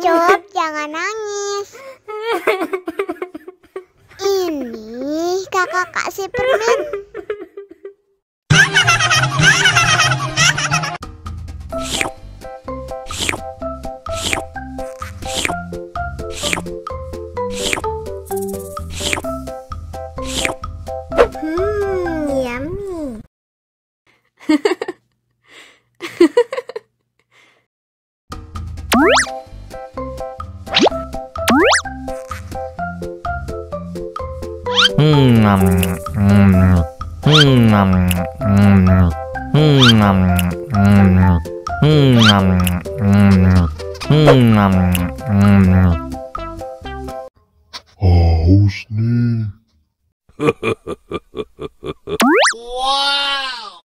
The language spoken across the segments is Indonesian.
Ucup, jangan nangis. Ini kakak kasih permen. Yummy. Haus nih. Wow.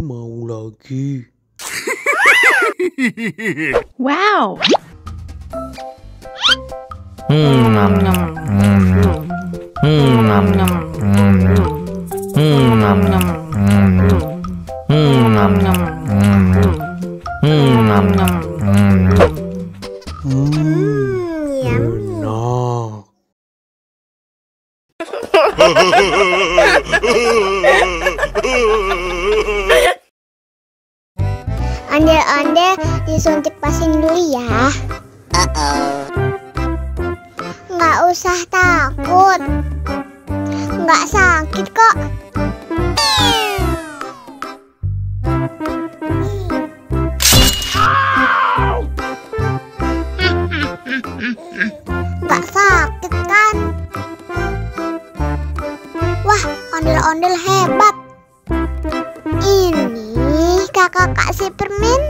Mau lagi. Wow. Enak. Ondel-ondel disuntik vaksin dulu ya. Nggak usah takut. Nggak sakit kok. Nggak sakit kan? Wah, ondel-ondel hebat. Ini kakak kasih permen.